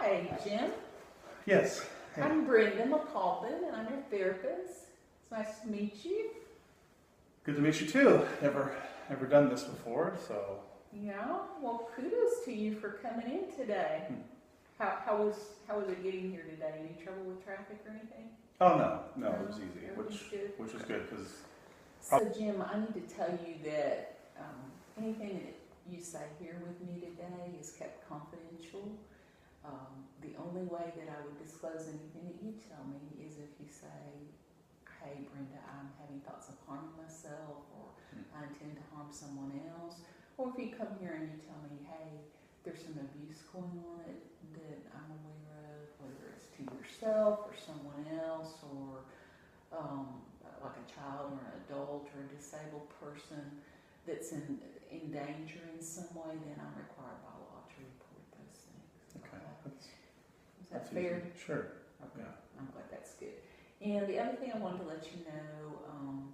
Hey, Jim. Yes. Hey. I'm Brenda McCalvin, and I'm your therapist. It's nice to meet you. Good to meet you too. Never done this before, so. Yeah. Well, kudos to you for coming in today. How was it getting here today? Any trouble with traffic or anything? Oh no, it was easy, which was good because. So, Jim, I need to tell you that anything that you say here with me today is kept confidential. The only way that I would disclose anything that you tell me is if you say, hey, Brenda, I'm having thoughts of harming myself, or I intend to harm someone else. Or if you come here and you tell me, hey, there's some abuse going on that I'm aware of, whether it's to yourself or someone else, or like a child or an adult or a disabled person that's in danger in some way, then I'm required by law to report those things. Okay. Is that fair? Easy. Sure. Okay. Yeah. I'm glad that's good. And the other thing I wanted to let you know,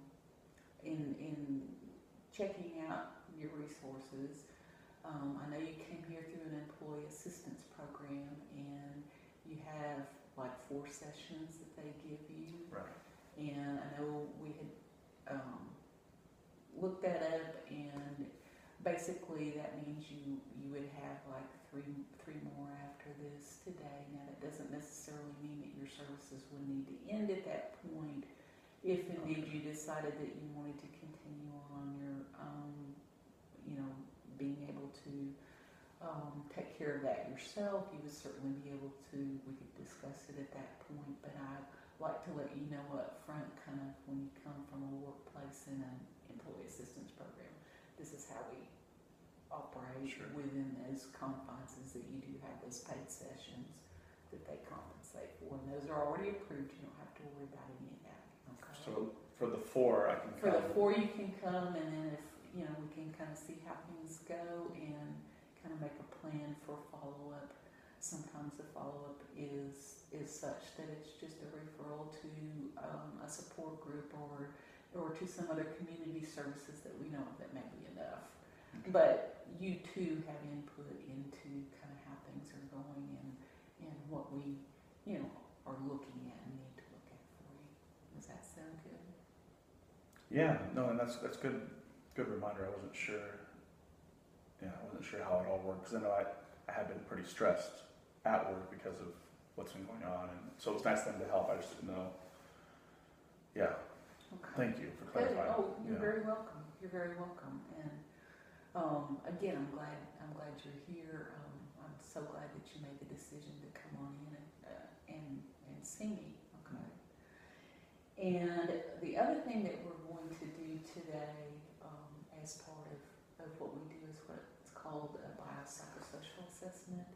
in checking out your resources, I know you came here through an employee assistance program, and you have like 4 sessions that they give you. Right. And I know we had looked that up, and basically that means you would have like three more after this today. Now that doesn't necessarily mean that your services would need to end at that point. If indeed you decided that you wanted to continue on your being able to take care of that yourself, you would certainly be able to. We could discuss it at that point, but I'd like to let you know up front, kind of when you come from a workplace in an employee assistance program, this is how we operate. Sure. Within those confines, is that you do have those paid sessions that they compensate for, and those are already approved. You don't have to worry about any of that. Okay? So for the 4, I can come. For the 4, you can come, and then if we can kind of see how things go and kind of make a plan for follow-up. Sometimes the follow-up is such that it's just a referral to a support group or to some other community services that we know that may be enough. Okay. But you too have input into kind of how things are going and what we are looking at and need to look at for you. Does that sound good? Yeah, no, and that's good reminder. I wasn't sure. Yeah, I wasn't sure how it all worked, because I know I have been pretty stressed at work because of what's been going on, and so it's nice of them to help. I just didn't know. Yeah. Okay. Thank you for clarifying. Oh, you're very welcome. You're very welcome. And again, I'm glad you're here. I'm so glad that you made the decision to come on in and see me. Okay. And the other thing that we're going to do today, as part of what we do, is what's called a biopsychosocial assessment.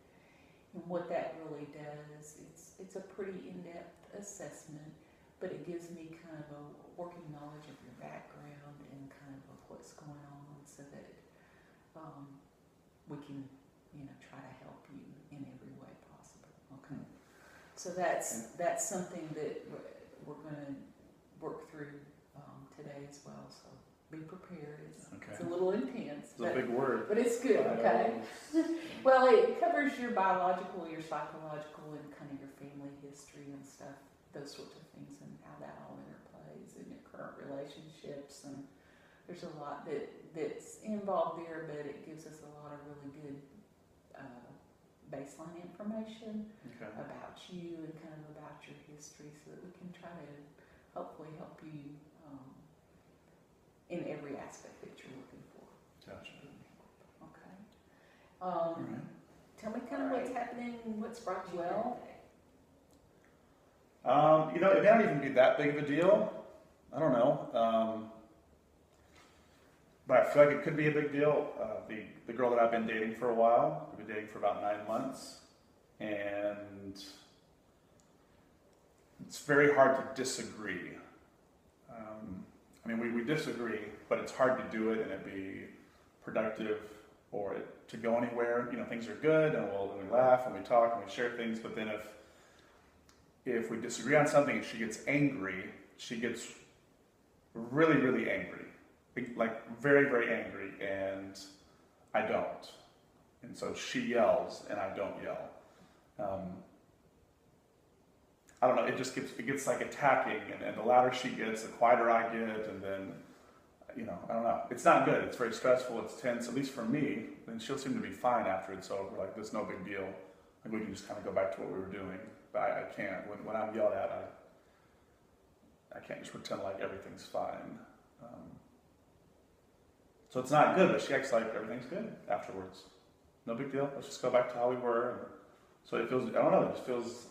And what that really does, it's a pretty in-depth assessment, but it gives me kind of a working knowledge of your background and kind of what's going on, so that we can try to help you in every way possible. Okay. So that's something that we're going to work through today as well. So be prepared. It's a little intense. It's a big word. But it's good, okay? Well, it covers your biological, your psychological, and kind of your family history and stuff, those sorts of things, and how that all interplays in your current relationships. And there's a lot that's involved there, but it gives us a lot of really good baseline information about you and kind of about your history, so that we can try to hopefully help you in every aspect that you're looking for. Gotcha. Okay. Tell me kind of what's happening, what's brought you well. It may not even be that big of a deal. I don't know. But I feel like it could be a big deal. The girl that I've been dating for a while, we've been dating for about 9 months, and it's very hard to disagree. We disagree, but it's hard to do it and it be productive or to go anywhere. Things are good, and we laugh and we talk and we share things, but then if we disagree on something and she gets angry, she gets really, really angry. Like very, very angry, and I don't. And so she yells and I don't yell. I don't know, it gets like attacking, and the louder she gets, the quieter I get, and then, I don't know. It's not good. It's very stressful. It's tense, at least for me. And she'll seem to be fine after it's over. Like, there's no big deal. Like, we can just kind of go back to what we were doing. But I can't. When I'm yelled at, I can't just pretend like everything's fine. So it's not good, but she acts like everything's good afterwards. No big deal. Let's just go back to how we were. And so it feels, I don't know, it just feels,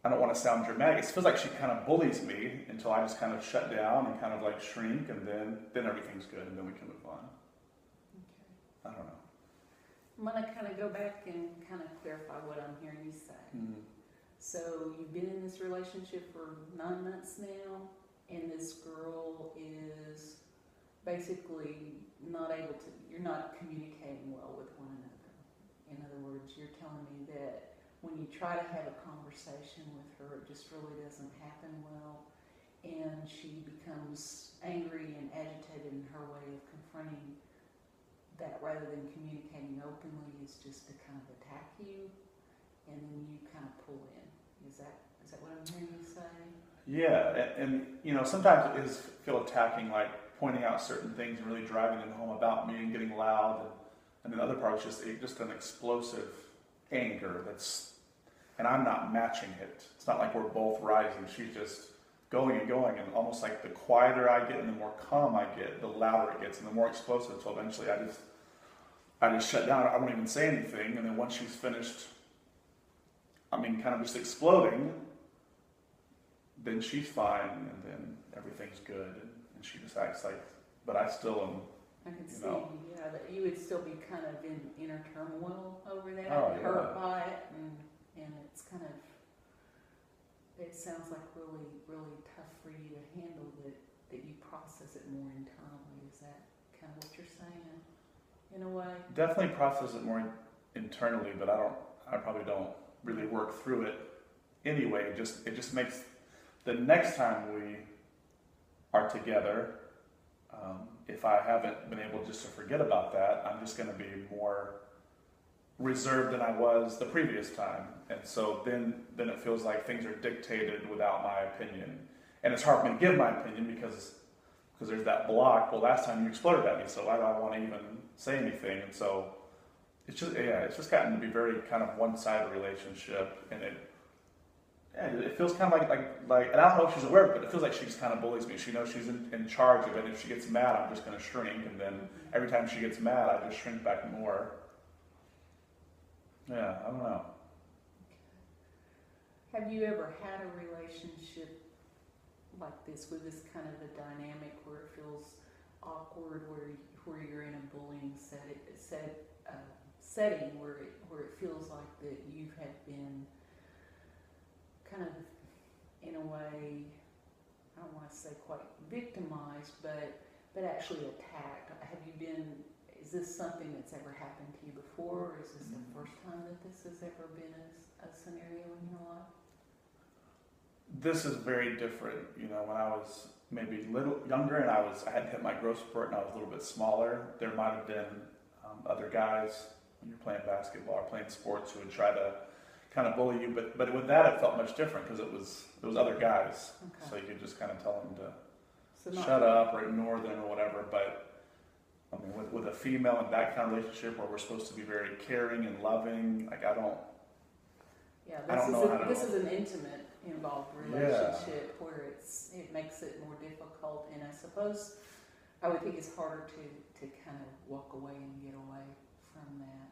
I don't want to sound dramatic. It feels like she kind of bullies me until I just kind of shut down and kind of like shrink, and then everything's good, and then we can move on. Okay. I don't know. I'm going to kind of go back and kind of clarify what I'm hearing you say. Mm-hmm. So you've been in this relationship for 9 months now, and this girl is basically not able to, you're not communicating well with one another. In other words, you're telling me that when you try to have a conversation with her, it just really doesn't happen well, and she becomes angry and agitated, in her way of confronting that, rather than communicating openly, is just to kind of attack you, and then you kind of pull in. Is that what I'm hearing you say? Yeah, and sometimes it is feel attacking, like pointing out certain things and really driving them home about me and getting loud, and then other parts just an explosive anger and I'm not matching it. It's not like we're both rising. She's just going and going, and almost like the quieter I get and the more calm I get, the louder it gets and the more explosive. So eventually I just shut down. I won't even say anything, and then once she's finished, kind of just exploding, then she's fine, and then everything's good, and she just acts like, but I still am. I can see, that you would still be kind of in inner turmoil over that, Oh, hurt by it, and it's kind of, it sounds like really, really tough for you to handle, that you process it more internally. Is that kind of what you're saying, in a way? Definitely process it more internally, but I probably don't really work through it anyway. It just makes the next time we are together, if I haven't been able just to forget about that, I'm just going to be more reserved than I was the previous time. And so then it feels like things are dictated without my opinion. And it's hard for me to give my opinion because there's that block. Well, last time you exploded at me, so why do I want to even say anything? And so it's just gotten to be very kind of one-sided relationship, and it feels kind of like, and I don't know if she's aware of it, but it feels like she just kind of bullies me. She knows she's in charge of it. If she gets mad, I'm just going to shrink, and then every time she gets mad, I just shrink back more. Yeah, I don't know. Have you ever had a relationship like this, with this kind of a dynamic where it feels awkward, where you're in a bullying setting where it feels like that you have been kind of, in a way, I don't want to say quite victimized, but actually attacked? Is this something that's ever happened to you before, or is this the first time that this has ever been a scenario in your life? This is very different. When I was maybe a little younger and I had hit my growth spurt and I was a little bit smaller, there might have been other guys, when you're playing basketball or playing sports, who would try to kind of bully you, but with that it felt much different because it was other guys. Okay. So you could just kind of tell them to shut up or ignore them or whatever. But with a female in that kind of relationship where we're supposed to be very caring and loving, like I don't know. This is an intimate involved relationship where it makes it more difficult, and I suppose I would think it's harder to kind of walk away and get away from that.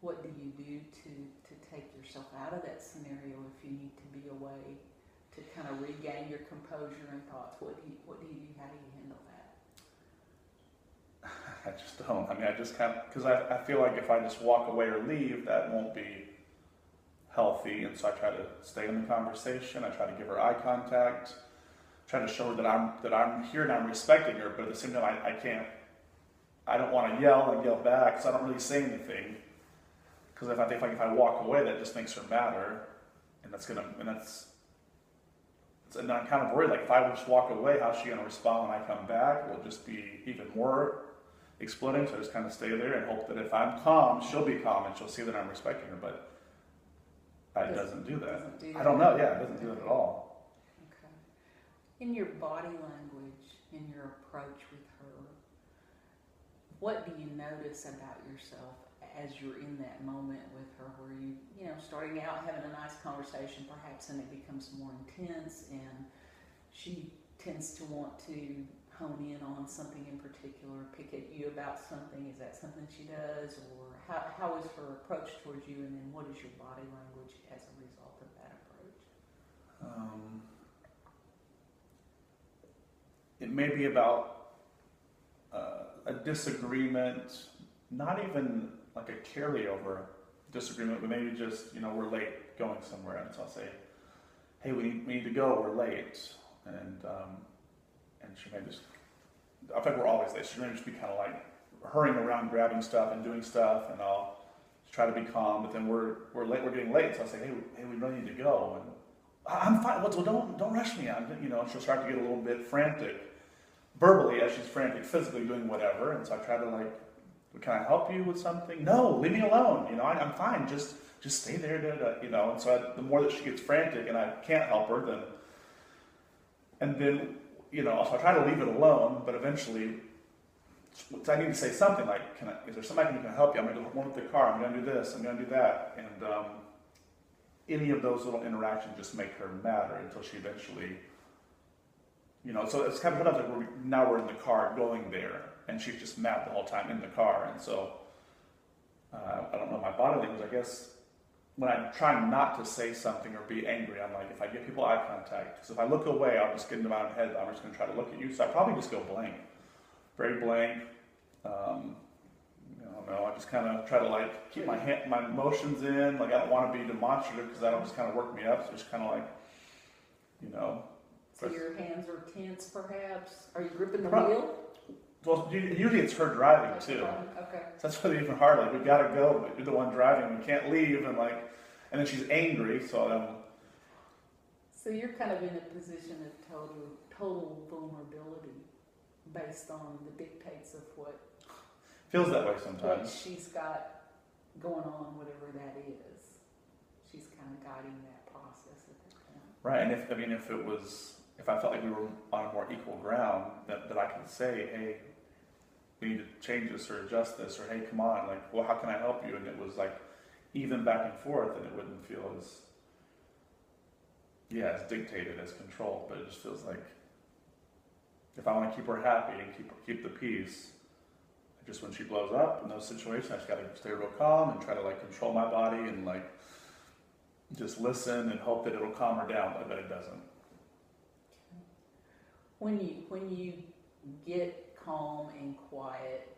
What do you do to take yourself out of that scenario if you need to be away, to kind of regain your composure and thoughts? What do you do? How do you handle that? I just don't. I just kind of, because I feel like if I just walk away or leave, that won't be healthy, and so I try to stay in the conversation. I try to give her eye contact, try to show her that I'm here and I'm respecting her, but at the same time I don't want to yell and yell back, so I don't really say anything, because if I walk away, that just makes her madder, and I'm kind of worried, like if I just walk away, how's she going to respond when I come back? Will it just be even more exploding? So I just kind of stay there and hope that if I'm calm, she'll be calm and she'll see that I'm respecting her. But It doesn't do that. Doesn't do I don't that. know. Yeah, it doesn't do that at all. Okay. In your body language, in your approach with her, what do you notice about yourself as you're in that moment with her where you know, starting out having a nice conversation perhaps and it becomes more intense and she tends to want to hone in on something in particular, pick at you about something? Is that something she does? Or how is her approach towards you, and then what is your body language as a result of that approach? It may be about a disagreement, not even like a carryover disagreement, but maybe just, you know, we're late going somewhere, and so I'll say, hey, we need to go, we're late, and she may just, I think we're always late, she may just be kind of like hurrying around, grabbing stuff and doing stuff, and I'll try to be calm, but then we're late, we're getting late, so I'll say, hey, we really need to go, and I'm fine, well, don't rush me, you know, she'll start to get a little bit frantic, verbally as she's frantic, physically doing whatever, and so I try to like, can I help you with something? No, leave me alone, you know, I'm fine, just stay there, you know, and so the more that she gets frantic and I can't help her, then, you know, so I try to leave it alone, but eventually, I need to say something like, is there somebody who can help you? I'm going to go with the car, I'm going to do this, I'm going to do that, and any of those little interactions just make her madder until she eventually, you know, so it's kind of like now we're in the car going there, and she's just mad the whole time in the car, and so, I don't know my body language, I guess, when I'm trying not to say something or be angry, I'm like, if I give people eye contact, because if I look away, I'll just get into my own head, I'm just going to try to look at you, so I probably just go blank, very blank, I don't know, I just kind of try to like keep my emotions in, like I don't want to be demonstrative, because that'll just kind of work me up, so just kind of like, you know. So your hands are tense, perhaps? Are you gripping the wheel? Well, usually it's her driving too. Okay. So that's really even hard. Like we gotta go, but you're the one driving. We can't leave, and then she's angry. So So you're kind of in a position of total vulnerability, based on the dictates of what feels that way sometimes. What she's got going on, whatever that is. She's kind of guiding that process at that point. Right, and if I felt like we were on a more equal ground, that I could say, hey, we need to change this or adjust this, or hey, come on, like, well, how can I help you? And it was like even back and forth, and it wouldn't feel as dictated, as controlled, but it just feels like if I want to keep her happy and keep the peace, just when she blows up in those situations, I just got to stay real calm and try to like control my body and like just listen and hope that it'll calm her down, but it doesn't. When you get calm and quiet,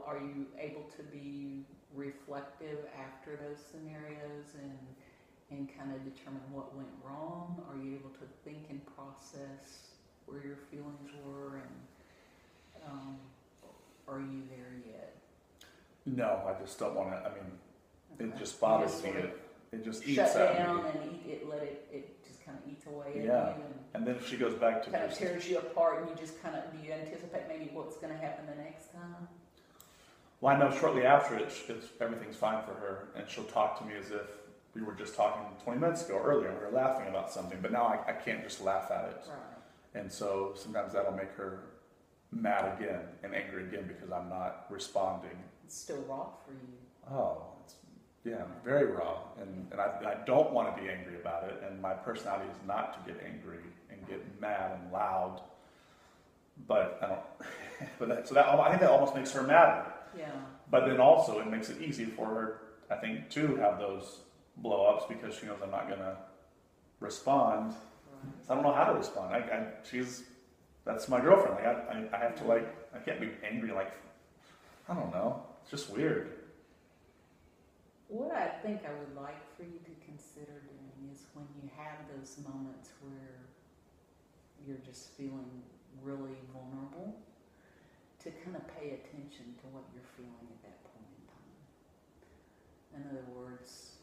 are you able to be reflective after those scenarios and kind of determine what went wrong? Are you able to think and process where your feelings were, and are you there yet? No, I just don't want to. I mean, Okay. it just bothers me. It just eats shut at down me. and let it just kind of eats away at Yeah. you, And then if she goes back to kind of just, tears you apart, and you just kind of, do you anticipate maybe what's going to happen the next time? well, I know shortly after everything's fine for her, and she'll talk to me as if we were just talking 20 minutes ago earlier, and we were laughing about something, but now I can't just laugh at it. Right. And so sometimes that'll make her mad again and angry again because I'm not responding. It's still raw for you. Oh, very raw, and I don't want to be angry about it, and my personality is not to get angry and get mad and loud, but I don't, I think that almost makes her madder. Yeah. But then also it makes it easy for her, I think, to have those blow-ups because she knows I'm not going to respond. Right. So I don't know how to respond. That's my girlfriend. Like I have to I can't be angry. Like, I don't know. It's just weird. What I think I would like for you to consider doing is when you have those moments where you're just feeling really vulnerable, to kind of pay attention to what you're feeling at that point in time. In other words,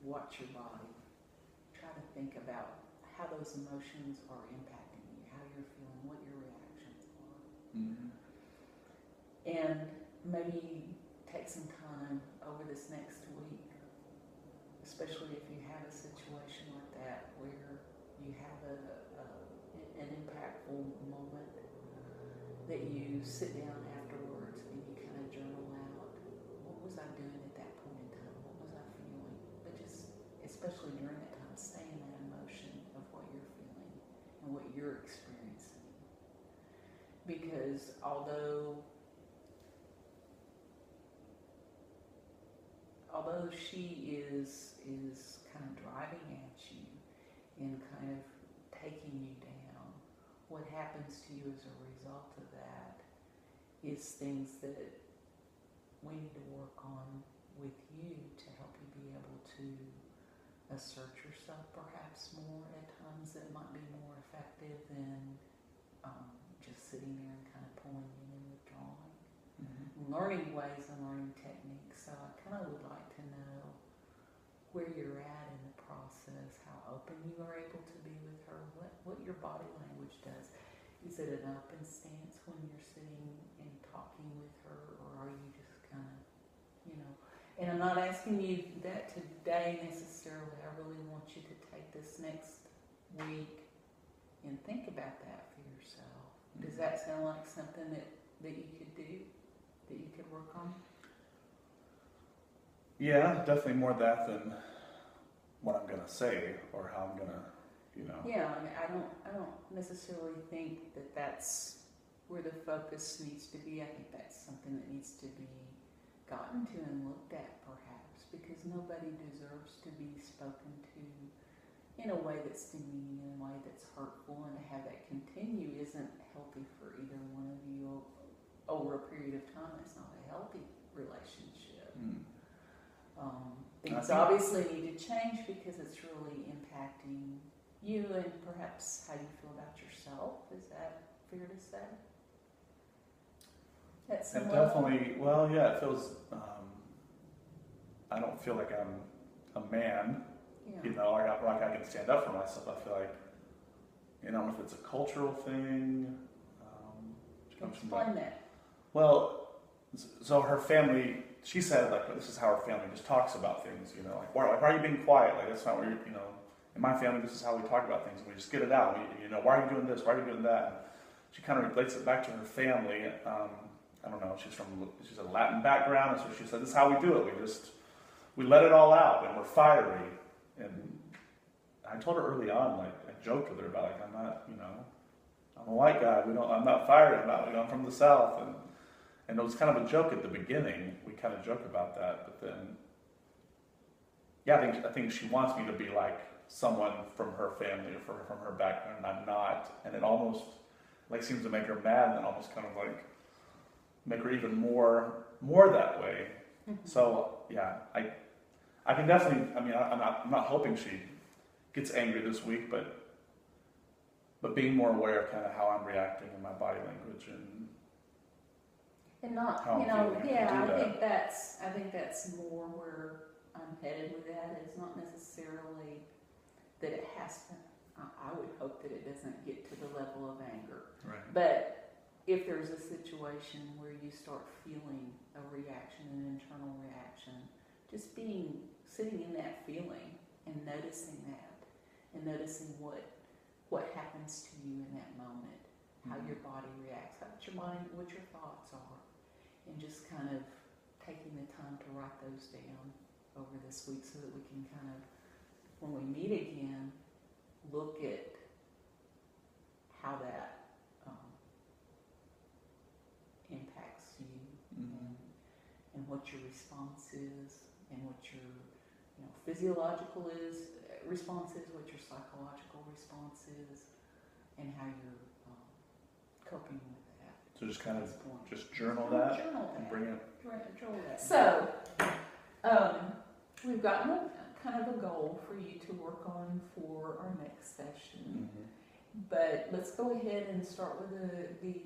watch your body. Try to think about how those emotions are impacting you, how you're feeling, what your reactions are. Mm-hmm. And maybe take some time over this next week especially if you have a situation like that where you have an impactful moment, that you sit down afterwards and you kind of journal out, what was I doing at that point in time? What was I feeling? But just, especially during that time, stay in that emotion of what you're feeling and what you're experiencing. Because although she is kind of driving at you and kind of taking you down, what happens to you as a result of that is things that we need to work on with you to help you be able to assert yourself perhaps more at times that might be more effective than just sitting there and kind of pulling in and withdrawing. Mm-hmm. Learning ways and learning techniques. So I kind of would like to know where you're at in the process, how open you are able to be with her, what your body language does. Is it an open stance when you're sitting and talking with her, or are you just kind of, and I'm not asking you that today necessarily. I really want you to take this next week and think about that for yourself. Does that sound like something that you could do, that you could work on? Yeah, definitely more that than what I'm gonna say or how I'm gonna, Yeah, I mean, I don't necessarily think that that's where the focus needs to be. I think that's something that needs to be gotten to and looked at, perhaps, because nobody deserves to be spoken to in a way that's demeaning, in a way that's hurtful, and to have that continue isn't healthy for either one of you over a period of time. It's not a healthy relationship. Things obviously need to change because it's really impacting you and perhaps how you feel about yourself. Is that fair to say? That's definitely, well, yeah, it feels, I don't feel like I'm a man, like I can stand up for myself. I feel like, I don't know if it's a cultural thing. Explain that. Well, so her family, she said, like, this is how her family just talks about things, like, why are you being quiet? Like, that's not where in my family, this is how we talk about things. We just get it out. Why are you doing this? Why are you doing that? And she kind of relates it back to her family. I don't know, she's a Latin background, and so she said, this is how we do it. We let it all out, and we're fiery. And I told her early on, like, I joked with her about, like, I'm not, I'm a white guy. I'm not fiery. I'm from the South. And it was kind of a joke at the beginning. We kind of joke about that, but then, yeah, I think she wants me to be like someone from her family or from her background, and I'm not. And it almost like seems to make her mad, and almost kind of like make her even more that way. Mm-hmm. So yeah, I can definitely. I mean, I'm not hoping she gets angry this week, but being more aware of kind of how I'm reacting in my body language and not, how I'm feeling. I think that's more where I'm headed with that. It's not necessarily that it has to. I would hope that it doesn't get to the level of anger. Right. But if there's a situation where you start feeling a reaction, an internal reaction, just sitting in that feeling and noticing that, and noticing what happens to you in that moment, how your body reacts, what your thoughts are, and just kind of taking the time to write those down over this week so that we can kind of, when we meet again, look at how that impacts you, and what your response is, and what your physiological response is, what your psychological response is, and how you're coping with that. So just kind of just journal that and bring it. Journal that. So we've gotten kind of a goal for you to work on for our next session. Mm-hmm. But let's go ahead and start with the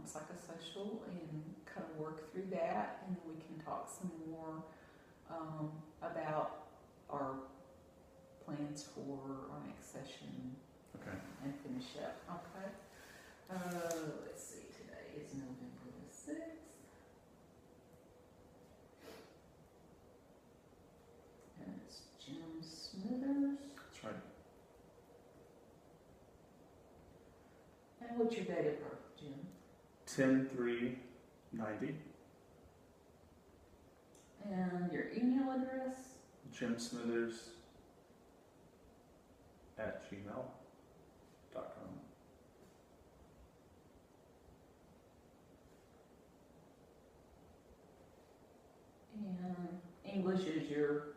psychosocial and kind of work through that, and then we can talk some more about our plans for our next session. Okay. And finish up. Okay. Let's see. Today is November the 6th. And it's And what's your date of birth, Jim? 10/3/90. And your email address? JimSmithers@gmail.com. And English is your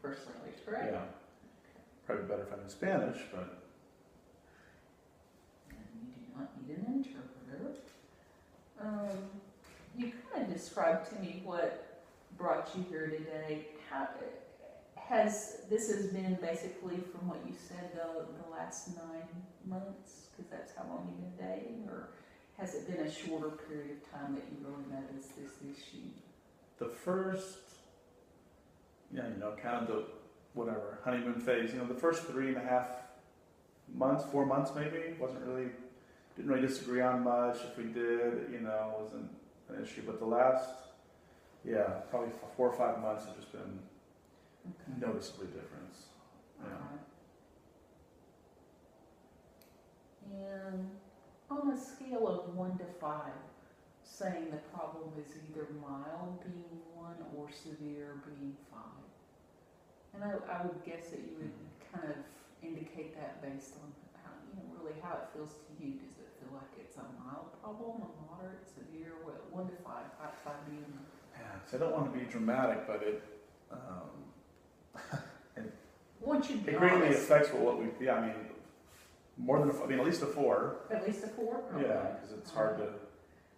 first language, correct? Yeah. Probably better if I'm in Spanish, but And you do not need an interpreter. You kind of described to me what brought you here today. How this has been basically from what you said the last 9 months, because that's how long you've been dating, or has it been a shorter period of time that you really noticed this issue? the first, kind of the whatever honeymoon phase. The first 3.5 months, 4 months maybe, didn't really disagree on much. If we did, wasn't an issue. But the last, probably 4 or 5 months have just been noticeably different. Yeah. And on a scale of 1 to 5, saying the problem is either mild being 1 or severe being 5. And I would guess that you would kind of indicate that based on how, really how it feels to you. Does it feel like it's a mild problem, a moderate, severe? What, 1 to 5, 5 being? Yeah, so I don't want to be dramatic, but it Once you be it greatly honest, affects what we. Yeah, I mean, more than at least a 4. at least a 4? Yeah, because it's hard to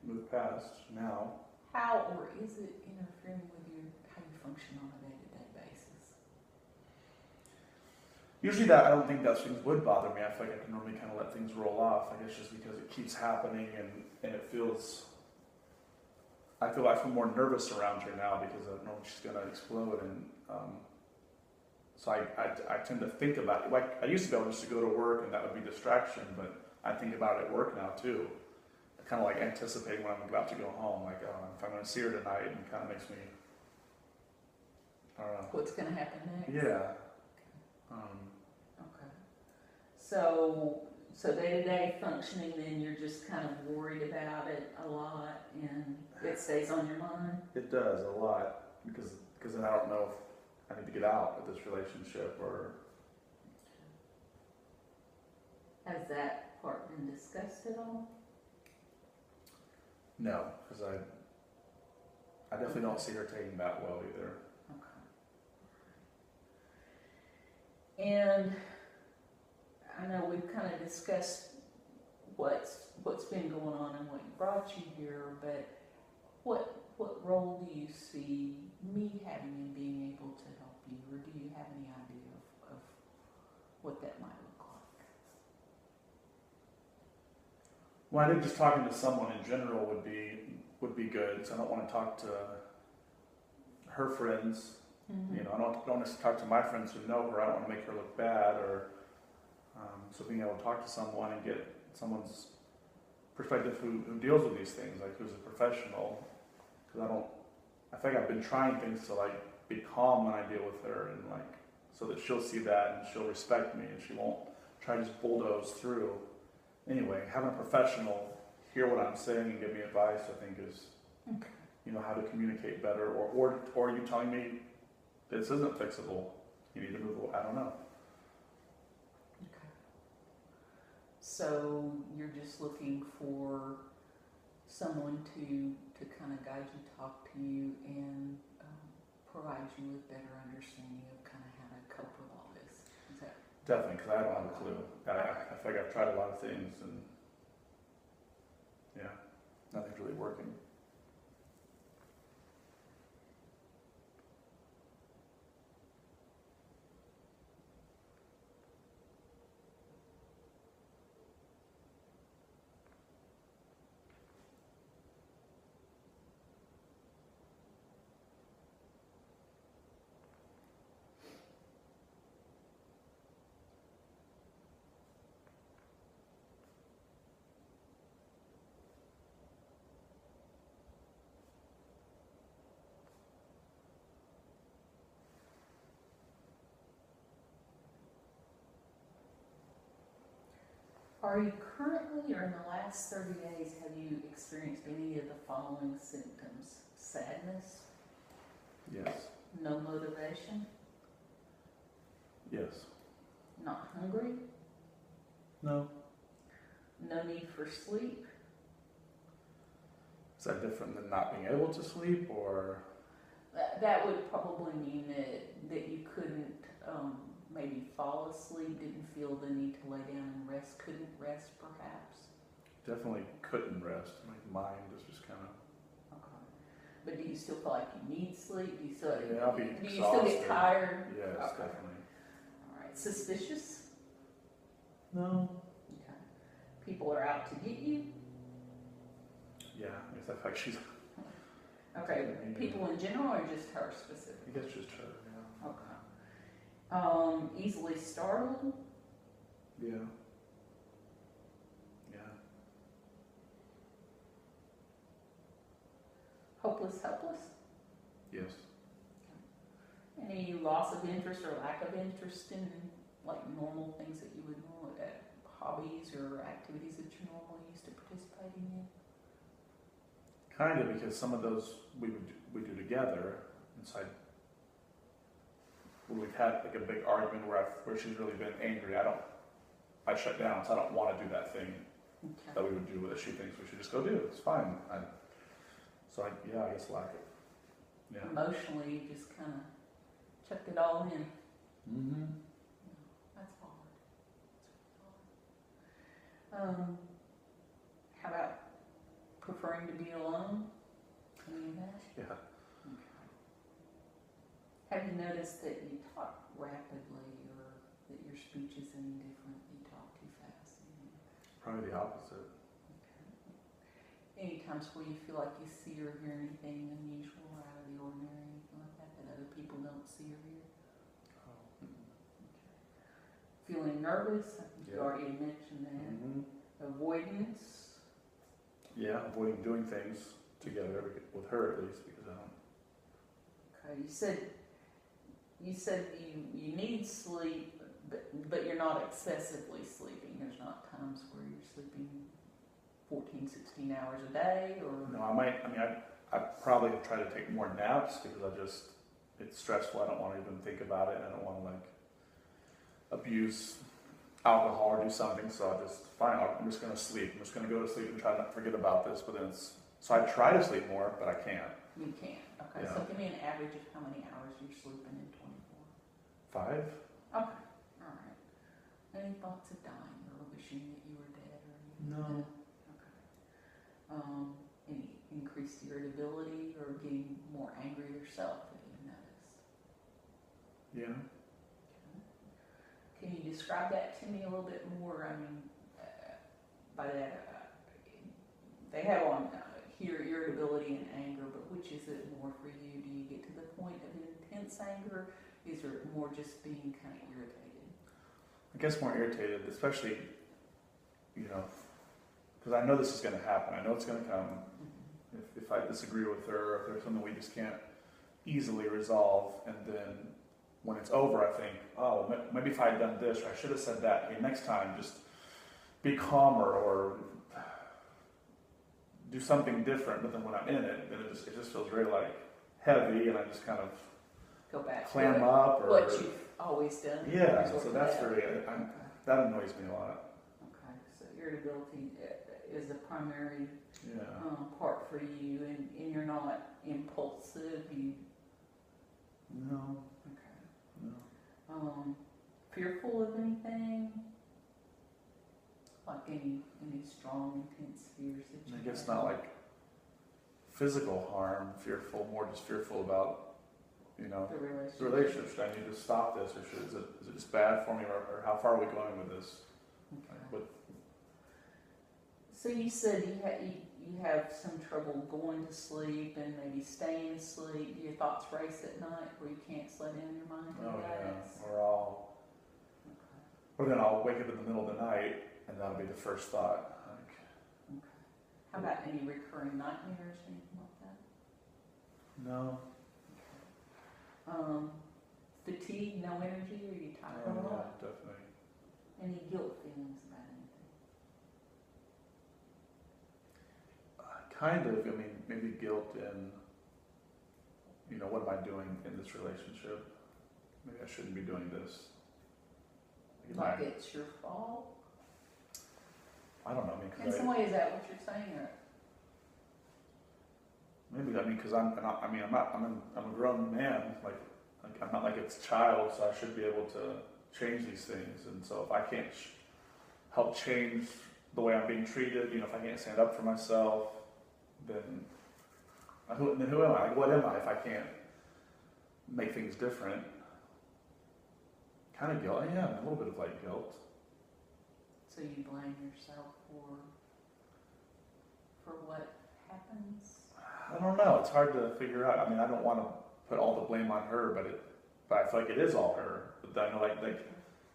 move past now. How or is it interfering with how you function on a day-to-day basis? Usually I don't think those things would bother me. I feel like I can normally kind of let things roll off. I guess just because it keeps happening and it feels, I feel more nervous around her now because I know she's going to explode. And so I tend to think about it. Like I used to be able just to go to work and that would be distraction, but I think about it at work now too. Kind of like anticipating when I'm about to go home, like if I'm going to see her tonight, and kind of makes me, I don't know. What's going to happen next? Yeah. Okay. So day-to-day functioning, then you're just kind of worried about it a lot, and it stays on your mind? It does a lot because then I don't know if I need to get out of this relationship or. Has that part been discussed at all? No, because I definitely don't see her taking that well either. Okay. And I know we've kind of discussed what's been going on and what brought you here, but what role do you see me having in being able to help you, or do you have any idea of what that might look like? Well, I think just talking to someone in general would be good. So I don't want to talk to her friends. Mm-hmm. I don't want to talk to my friends who know her. I don't want to make her look bad, or so being able to talk to someone and get someone's perspective who deals with these things, like who's a professional. Because I think I've been trying things to like be calm when I deal with her, and like so that she'll see that and she'll respect me and she won't try to just bulldoze through. Anyway, having a professional hear what I'm saying and give me advice, I think is, how to communicate better, or you telling me this isn't fixable, you need to move away. I don't know. Okay. So you're just looking for someone to kind of guide you, talk to you, and provide you with better understanding of kind of how to cope with all this. Is that Definitely, because I don't have a clue. I feel like I've tried a lot of things, and nothing's really working. Are you currently or in the last 30 days have you experienced any of the following symptoms? Sadness, Yes. no motivation, Yes. not hungry, No. no need for sleep, Is that different than not being able to sleep, or? that would probably mean that you couldn't maybe fall asleep, didn't feel the need to lay down and rest, couldn't rest perhaps. Definitely couldn't rest. My mind is just kind of. Okay. But do you still feel like you need sleep? Do you still, Yeah, I'll be do you still exhausted. get tired? Yes, Okay. definitely. All right. Suspicious? No. Okay. People are out to get you? Yeah, I guess I feel like she's. Okay. Yeah. People in general or just her specifically? I guess just her. Yeah. Okay. Easily startled? Yeah. Yeah. Hopeless, helpless? Yes. Any loss of interest or lack of interest in like normal things that you would normally, hobbies or activities that you're normally used to participating in? Kind of, because some of those we do together inside. When we've had like a big argument where she's really been angry, I shut down, so I don't want to do that thing Okay. that we would do that she thinks we should just go do. It's fine. I guess lack of. Yeah. Emotionally, you just kind of chucked it all in. Mm-hmm. That's hard. How about preferring to be alone? Any of that? Yeah. Okay. Have you noticed that you talk rapidly or that your speech is any different? You talk too fast? Probably the opposite. Okay. Any times where you feel like you see or hear anything unusual or out of the ordinary, anything like that, that other people don't see or hear? Oh. Feeling nervous? I think you Yeah. already mentioned that. Mm-hmm. Avoidance? Yeah, avoiding doing things together with her at least, because I don't. Okay, you said you need sleep, but you're not excessively sleeping. There's not times where you're sleeping 14, 16 hours a day, or No, I probably try to take more naps because it's stressful. I don't want to even think about it. I don't want to like abuse alcohol or do something. So I'm just going to sleep. I'm just going to go to sleep and try not to forget about this. But then so I try to sleep more, but I can't. you can't. Okay, Yeah. so give me an average of how many hours you're sleeping in 24. 5? Okay, all right. Any thoughts of dying or wishing that you were dead or anything? No. Okay. Any increased irritability or getting more angry yourself that you've noticed? Yeah. Can you describe that to me a little bit more? I mean, by that, they have on here irritability and anger, but which is it more for you? Do you get to the point of intense anger? Is it more just being kind of irritated? I guess more irritated, especially, because I know this is going to happen. I know it's going to come. Mm-hmm. If I disagree with her, if there's something we just can't easily resolve, and then when it's over, I think, oh, maybe if I had done this, or I should have said that. Hey, next time, just be calmer or do something different. But then when I'm in it, then it just feels very like heavy, and I just kind of Go back clam to up. Or what you've always done. yeah, resort so to that's that. very Okay. that annoys me a lot. Okay, so irritability is a primary Yeah. part for you, and you're not impulsive. You No. okay? No. Fearful of anything? Like any strong, intense fears that you I guess have? not like physical harm. Fearful, more just fearful about The the relationship. Should I need to stop this, or is it just bad for me, or how far are we going with this? Okay. So you said you have some trouble going to sleep and maybe staying asleep. Do your thoughts race at night where you can't slow down your mind? Oh yeah, Okay. or then I'll wake up in the middle of the night, and that'll be the first thought. Like, Okay. How about any recurring nightmares, anything like that? no. Fatigue, no energy, or are you tired Oh a yeah, lot? definitely. Any guilt feelings about anything? kind of, I mean, maybe guilt in, you know, what am I doing in this relationship? Maybe I shouldn't be doing this. Like it's your fault? I don't know, I mean, In some way, is that what you're saying, or? maybe, I mean, because I'm a grown man, like I'm not like a child, so I should be able to change these things. And so if I can't help change the way I'm being treated, you know, if I can't stand up for myself, then who am I? Like, what am I if I can't make things different? Kind of guilt. Yeah, a little bit of like guilt. So you blame yourself for what happens? I don't know. It's hard to figure out. I mean, I don't want to put all the blame on her, but I feel like it is all her. But I know like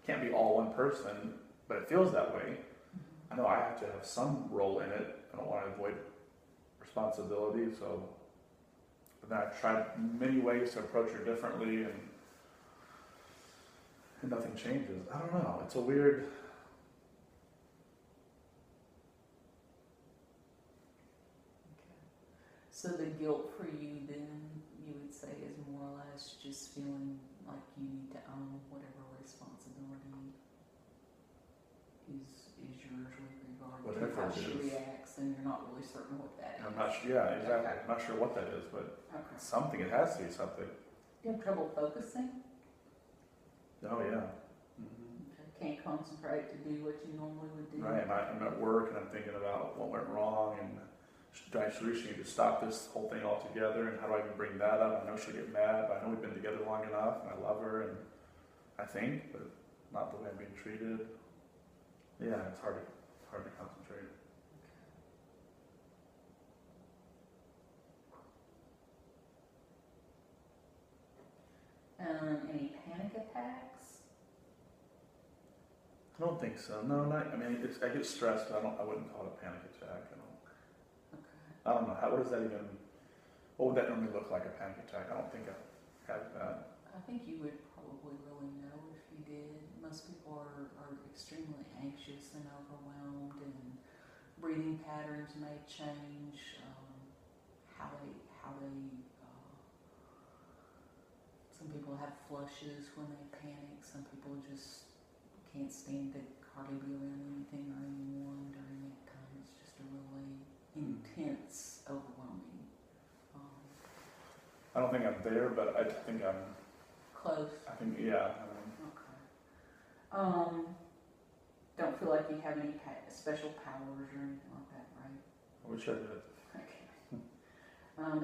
can't be all one person, but it feels that way. Mm-hmm. I know I have to have some role in it. I don't want to avoid responsibility, so. But then I've tried many ways to approach her differently, and nothing changes. I don't know. It's a weird. So the guilt for you then, you would say, is more or less just feeling like you need to own whatever responsibility is yours with regard to how she reacts, and you're not really certain what that is. I'm not sure. Yeah, exactly. Okay. I'm not sure what that is, but Okay. something. It has to be something. You have trouble focusing? Oh yeah. Mm-hmm. Okay. Can't concentrate to do what you normally would do? Right. I'm at work and I'm thinking about what went wrong and do I should need to stop this whole thing altogether, and how do I even bring that up? I know she'll get mad, but I know we've been together long enough and I love her, and I think, but not the way I'm being treated. Yeah, it's hard to concentrate. Any panic attacks? I don't think so. No, not. I mean, I get stressed, but I wouldn't call it a panic attack. I don't know. What does that even? What would that normally look like? A panic attack? I don't think I've had that. I think you would probably really know if you did. Most people are extremely anxious and overwhelmed, and breathing patterns may change. How they some people have flushes when they panic. Some people just can't stand to hardly be around anything or anyone during that time. It's just a really intense, overwhelming. I don't think I'm there, but I think I'm close. I think, yeah. Okay. Don't feel like you have any special powers or anything like that, right? I wish I did. Okay.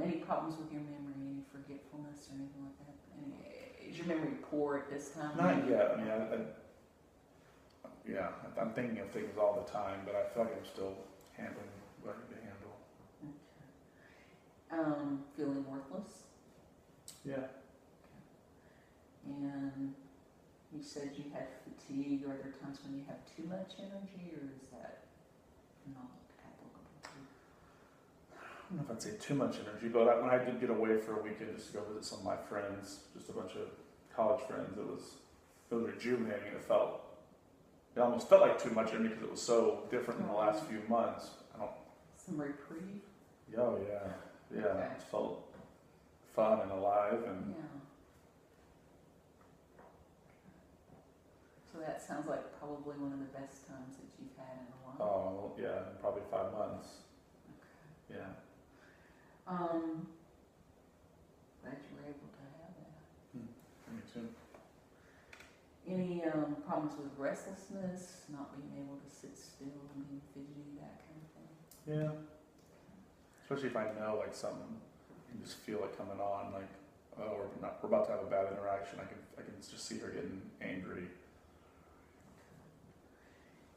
Any problems with your memory, any forgetfulness or anything like that? Is your memory poor at this time? Not yet. I mean, I'm thinking of things all the time, but I feel like I'm still handling what I need to handle. Okay. Feeling worthless? Yeah. And you said you had fatigue. Are there times when you have too much energy, or is that not applicable? I don't know if I'd say too much energy, but when I did get away for a weekend just to go visit some of my friends, just a bunch of college friends, it was rejuvenating. It almost felt like too much energy because it was so different in the last few months. Some reprieve? Oh yeah, yeah. Okay. It felt fun and alive, and Yeah. So that sounds like probably one of the best times that you've had in a while. oh yeah, probably 5 months. Okay. Yeah. Glad you were able to have that. Me too. Any problems with restlessness, not being able to sit still, being fidgety, that kind of thing? Yeah. Especially if I know like something, I can just feel it coming on. Like, oh, we're about to have a bad interaction. I can just see her getting angry.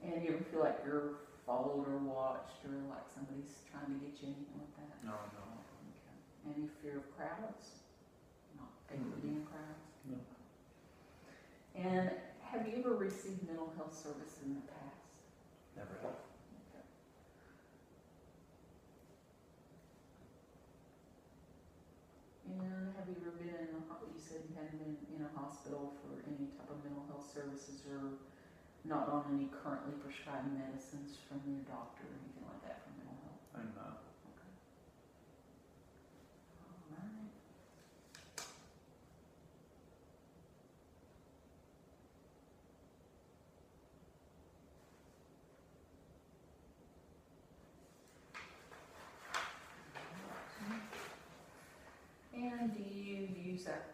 And you ever feel like you're followed or watched, or like somebody's trying to get you, anything like that? No. Okay. Any fear of crowds? Not able to be in crowds? No. And have you ever received mental health service in the past? Never have. Okay. And have you ever been you said you hadn't been in a hospital for any type of mental health services, or not on any currently prescribed medicines from your doctor or anything like that for mental health? I'm not. Okay.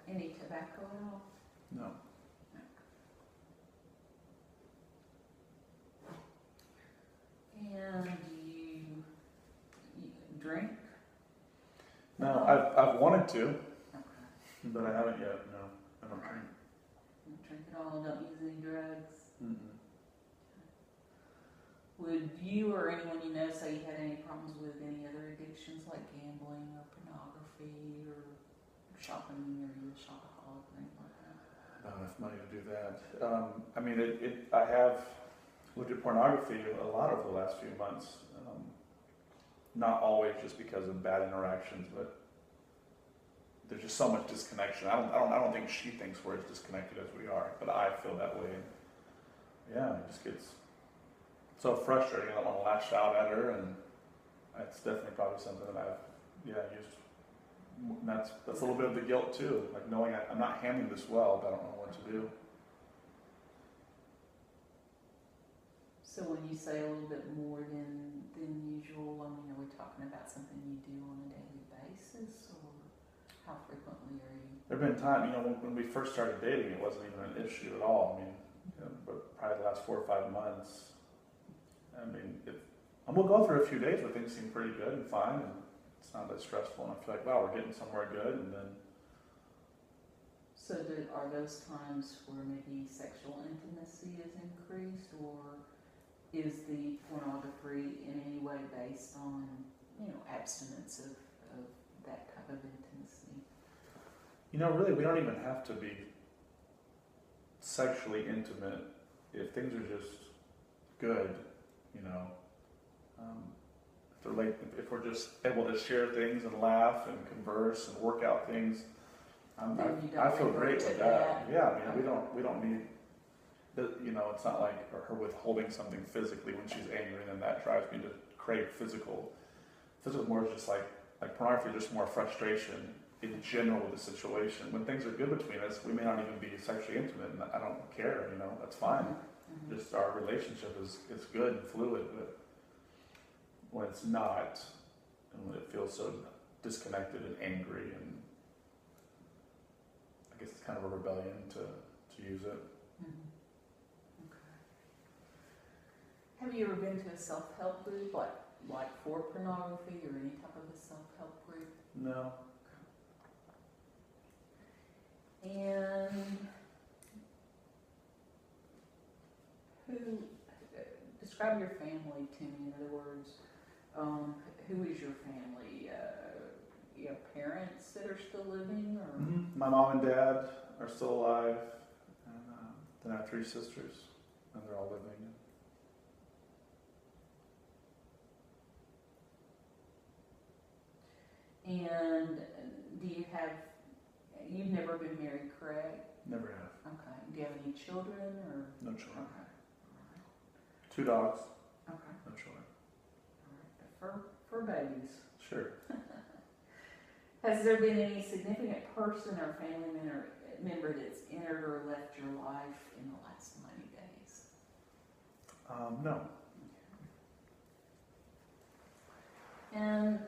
any tobacco at all? No. And you drink? No, I've wanted to, Okay. but I haven't yet. No, I don't drink. Don't drink at all, don't use any drugs? Mm-mm. Would you or anyone you know say you had any problems with any other addictions like gambling or pornography or shopping, or you a shopaholic or anything like that? Not enough money to do that. I mean, I have looked at pornography a lot over the last few months. Not always just because of bad interactions, but there's just so much disconnection. I don't think she thinks we're as disconnected as we are, but I feel that way. And yeah, it just gets so frustrating. I don't want to lash out at her, and it's definitely probably something that I've used. And that's a little bit of the guilt too, like knowing I'm not handling this well, but I don't know what to do. So when you say a little bit more than usual, I mean, are we talking about something you do on a daily basis, or how frequently are you? There've been times, when we first started dating, it wasn't even an issue at all. I mean, but probably the last 4 or 5 months, I mean, and we'll go through a few days where things seem pretty good and fine, and it's not that stressful, and I feel like, wow, we're getting somewhere good, and then. So are those times where maybe sexual intimacy is increased, or is the pornography in any way based on, abstinence of that type of intimacy? Really, we don't even have to be sexually intimate if things are just good, if we're just able to share things and laugh and converse and work out things, I feel great with that. Yeah, I mean, we don't need. It's not like her withholding something physically when she's angry, and that drives me to crave physical. Physical more is just like pornography, just more frustration in general with the situation. When things are good between us, we may not even be sexually intimate, and I don't care. That's fine. Mm-hmm. Just our relationship is good and fluid, but when it's not, and when it feels so disconnected and angry, and I guess it's kind of a rebellion to use it. Mm-hmm. Have you ever been to a self-help group, like for pornography or any type of a self-help group? No. And describe your family to me, in other words, who is your family? You have parents that are still living, or? Mm-hmm. My mom and dad are still alive, and then I have 3 sisters, and they're all living. And you've never been married, correct? Never have. Okay. Do you have any children, or? No children. Okay. 2 dogs. Okay. No children. All right. For babies. Sure. Has there been any significant person or family member that's entered or left your life in the last 90 days? No. And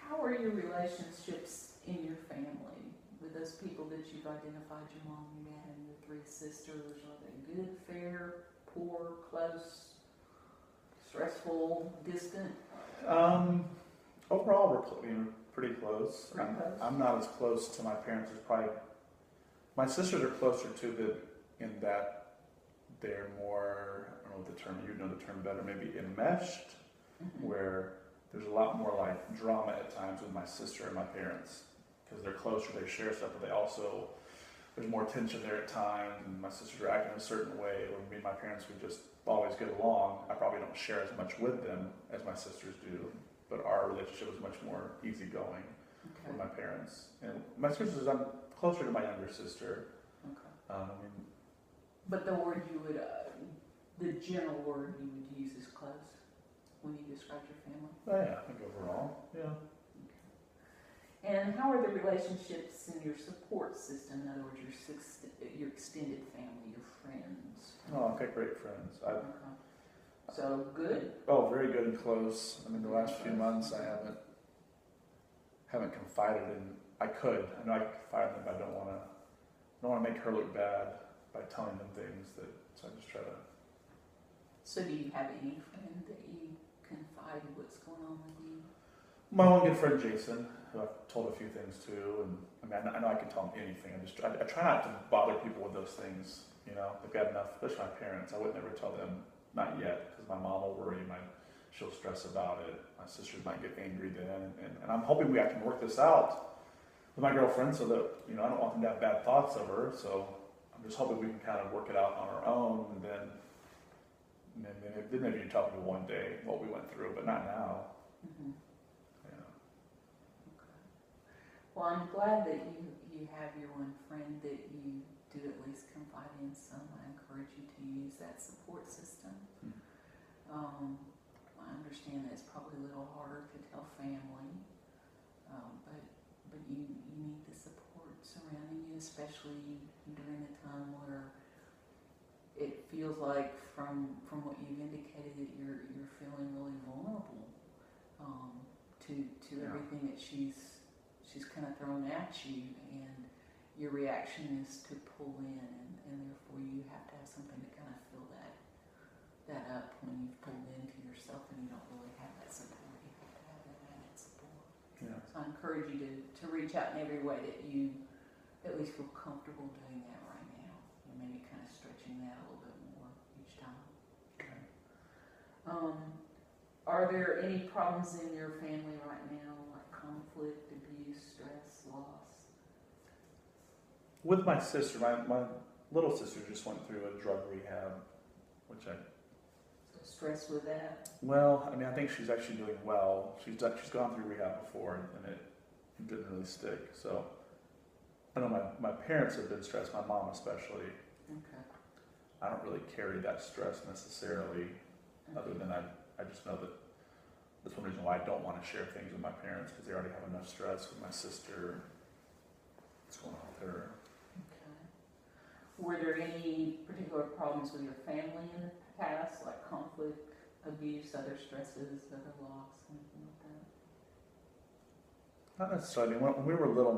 how are your relationships in your family with those people that you've identified, your mom, your dad, and your 3 sisters? Are they good, fair, poor, close, stressful, distant? Overall, we're pretty close. Pretty close. I'm not as close to my parents as probably. My sisters are closer to them in that they're more, I don't know what the term, you know the term better, maybe enmeshed, Mm-hmm. where there's a lot more like drama at times with my sister and my parents, because they're closer, they share stuff, but they also, there's more tension there at times, and my sisters are acting a certain way, or me and my parents would just always get along. I probably don't share as much with them as my sisters do, but our relationship is much more easygoing with my parents. And my sisters, I'm closer to my younger sister. Okay. But the word the general word you would use is close when you describe your family? Oh yeah, I think overall, yeah. Okay. And how are the relationships in your support system? In other words, your extended family, your friends? Oh, okay, great friends. Okay. So good? Oh, very good and close. I mean, the last few months I haven't confided in. I could. I know I could fire them, but I don't want to make her look bad by telling them things that. So I just try to. So do you have any friend that you confide what's going on with you? My one good friend Jason, who I've told a few things to, and I mean I know I can tell him anything. I try not to bother people with those things. You know, they've got enough, especially my parents. I would never tell them, not yet, because my mom will worry, she'll stress about it. My sisters might get angry then, and I'm hoping I can work this out with my girlfriend so that, you know, I don't want them to have bad thoughts of her. So I'm just hoping we can kind of work it out on our own, and then maybe you talk to me one day what we went through, but not now. Mm-hmm. Yeah. Okay. Well, I'm glad that you have your one friend that you do at least confide in some. I encourage you to use that support system. I understand that it's probably a little harder to tell family, but you need the support surrounding you, especially during a time where it feels like from what you've indicated that you're feeling really vulnerable to everything that she's kind of thrown at you, and your reaction is to pull in, and therefore you have to have something to kind of fill that up when you've pulled into yourself and you don't really have that support. You have to have that added support. Yeah. So I encourage you to reach out in every way that you at least feel comfortable doing that right now, and maybe kind of stretching that a little bit more each time. Okay. Are there any problems in your family right now, like conflict, abuse, stress, loss? With my sister, my little sister just went through a drug rehab, which Stress with that? well, I mean, I think she's actually doing well. She's gone through rehab before, and it didn't really stick. So I know my parents have been stressed, my mom especially. Okay. I don't really carry that stress necessarily, other than I just know that that's one reason why I don't want to share things with my parents, because they already have enough stress with my sister. What's going on with her? Okay. Were there any particular problems with your family in the past, like conflict, abuse, other stresses, other loss, anything like that? Not necessarily. When we were little,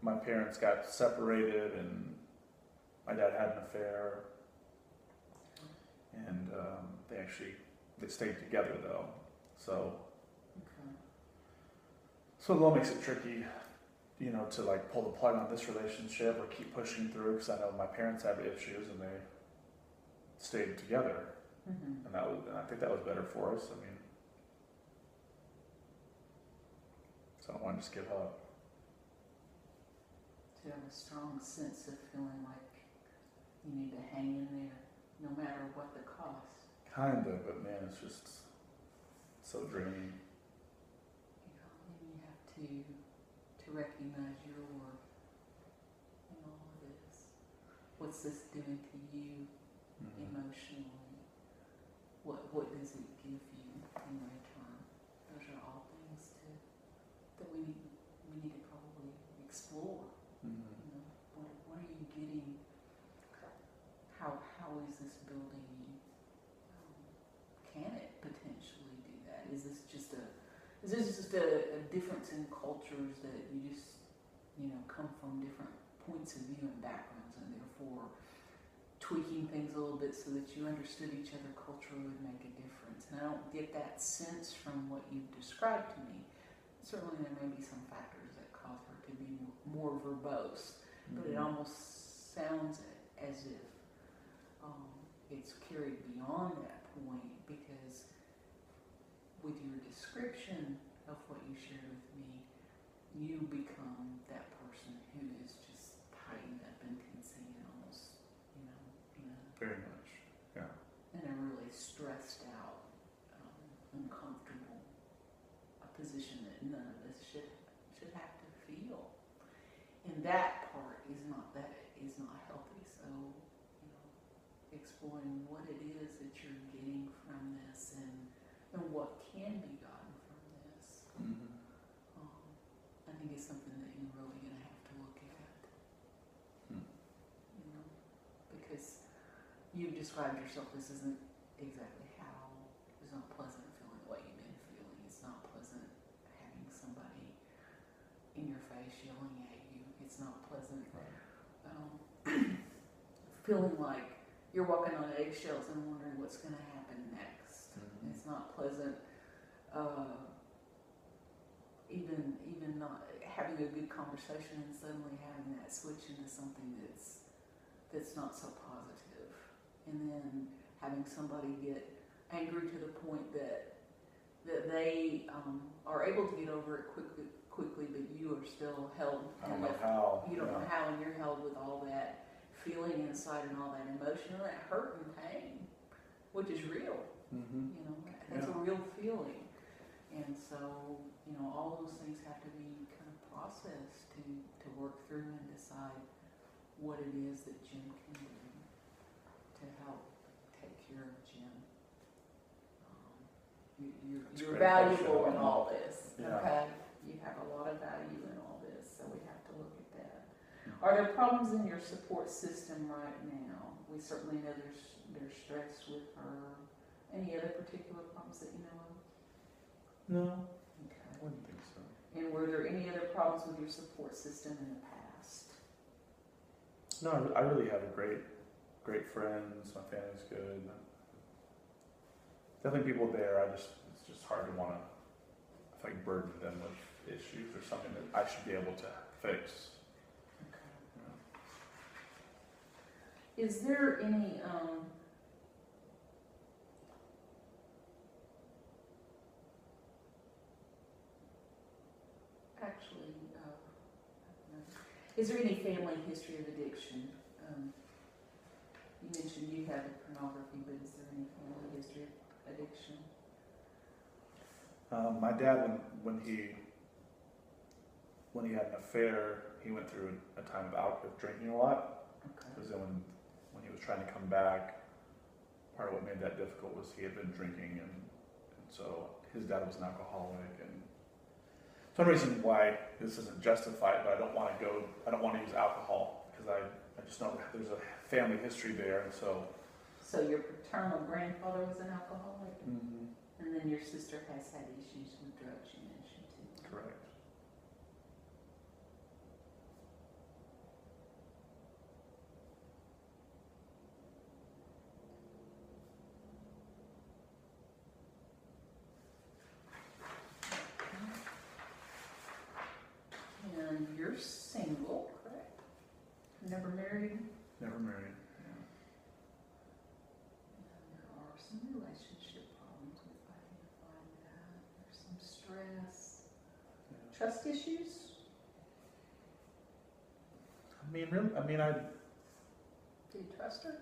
my parents got separated, and my dad had an affair, and they stayed together though. So it all makes it tricky, you know, to like pull the plug on this relationship or keep pushing through, because I know my parents have issues and they stayed together, and I think that was better for us. I mean, so I don't want to just give up. To have a strong sense of feeling like you need to hang in there, no matter what the cost. Kind of, but man, it's just so draining. And you have to recognize your worth in all of this. What's this doing to you emotionally? What does it give you in return? Those are all things that we need to probably explore. You know, what are you getting? How is this building you? Can it potentially do that? Is this just a difference in cultures that you just, you know, come from different points of view and backgrounds, and therefore tweaking things a little bit so that you understood each other culturally would make a difference? And I don't get that sense from what you've described to me. Certainly there may be some factors that cause her to be more verbose, but it almost sounds as if it's carried beyond that point, because with your description of what you shared with me, you become that person who is just tightened up and tensing and almost, you know, Very much, yeah. in a really stressed out, uncomfortable position that none of us should have to feel. And that part is not healthy. So, you know, exploring what it is that you're getting from this, and what can be gotten from this, I think is something that you're really going to have to look at. You know, because you've described yourself, this isn't exactly how, it's not pleasant feeling the way you've been feeling. It's not pleasant having somebody in your face yelling pleasant. Feeling like you're walking on eggshells and wondering what's going to happen next. Mm-hmm. It's not pleasant. Even not having a good conversation and suddenly having that switch into something that's not so positive, and then having somebody get angry to the point that they are able to get over it quickly, but you are still held. I don't know how. You don't know how, and you're held with all that feeling inside and all that emotion, and that hurt and pain, which is real. Mm-hmm. You know, that's a real feeling. And so, you know, all those things have to be kind of processed to work through and decide what it is that Jim can do to help take care of Jim. You're valuable in all this, okay? You have a lot of value in all this, so we have to look at that. Are there problems in your support system right now? We certainly know there's stress with her. Any other particular problems that you know of? No, Okay. I wouldn't think so. And were there any other problems with your support system in the past? No, I really have great friends. My family's good. Definitely people there. It's just hard to want to, burden them with issues or something that I should be able to fix. Okay. Yeah. Is there any is there any family history of addiction? You mentioned you have pornography, but is there any family history of addiction? My dad, when he had an affair, he went through a time of drinking a lot. Okay. Because then when he was trying to come back, part of what made that difficult was he had been drinking, and so his dad was an alcoholic. And it's one reason why this isn't justified, but I don't want to use alcohol, because I just know there's a family history there, and so. So your paternal grandfather was an alcoholic? Mm-hmm. And then your sister has had issues with drugs, you mentioned too. Correct. And you're single, correct? Never married? Never married. There are some relationship problems. We've identified that. There's some stress. Yeah. Trust issues? Do you Do you trust her?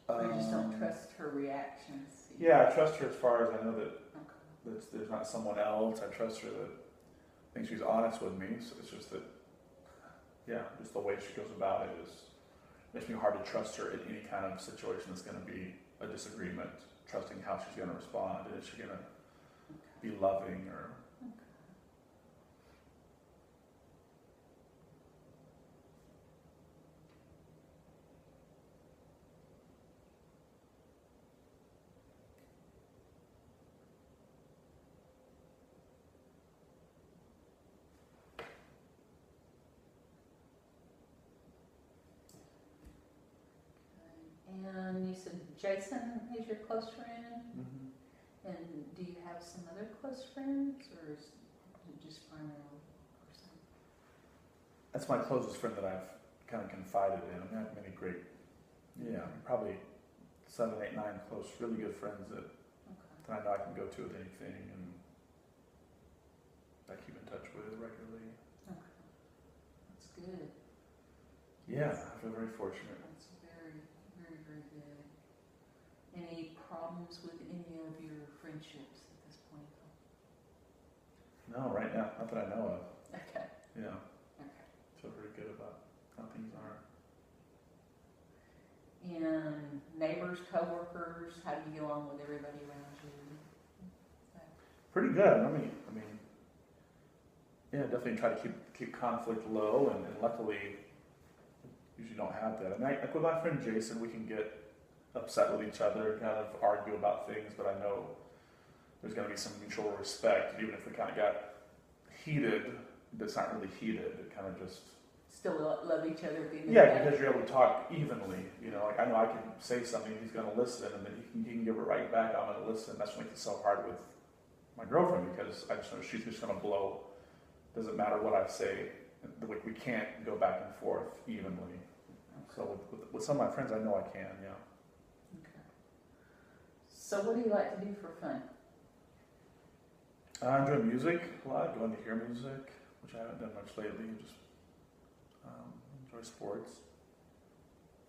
Or you just don't trust her reactions? Yeah, I trust her as far as I know that Okay. there's not someone else. I trust her that I think she's honest with me. So it's just that, just the way she goes about it makes me hard to trust her in any kind of situation that's going to be a disagreement. Trusting how she's going to respond, and is she going to be loving or. And you said Jason is your close friend? Mm-hmm. And do you have some other close friends, or is it just primarily person? That's my closest friend that I've kind of confided in. I have many great, probably 7, 8, 9 close, really good friends that I know I can go to with anything, and I keep in touch with regularly. Okay. That's good. Yeah, I feel very fortunate. That's very, very, very good. Any problems with any of your friendships at this point? No, right now, not that I know of. Okay. Yeah. Okay. Feel very good about how things are. And neighbors, coworkers, how do you get along with everybody around you? Pretty good. I mean, definitely try to keep conflict low, and luckily, usually don't have that. I mean, like with my friend Jason, we can get upset with each other, kind of argue about things, but I know there's going to be some mutual respect. Even if we kind of got heated, that's not really heated. It kind of just Still love each other at the end of the yeah, day. because you're able to talk evenly. You know, like I know I can say something, he's going to listen, and then he can give it right back. I'm going to listen. That's what makes it so hard with my girlfriend because I just know she's just going to blow. Doesn't matter what I say. Like we can't go back and forth evenly. So with some of my friends, I know I can. Yeah. Okay. So what do you like to do for fun? I enjoy music a lot. Going to hear music, which I haven't done much lately. Just enjoy sports,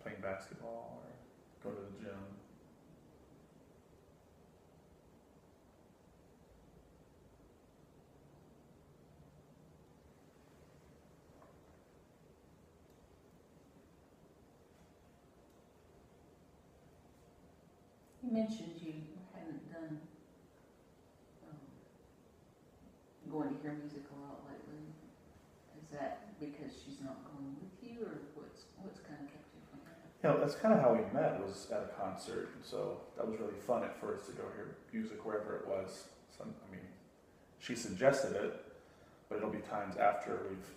playing basketball, or go to the gym. You mentioned you hadn't done going to hear music a lot lately. Is that because she's not going with you, or what's kind of kept you from that? You know, that's kind of how we met, was at a concert. So that was really fun at first to go hear music wherever it was. I mean, she suggested it, but it'll be times after we've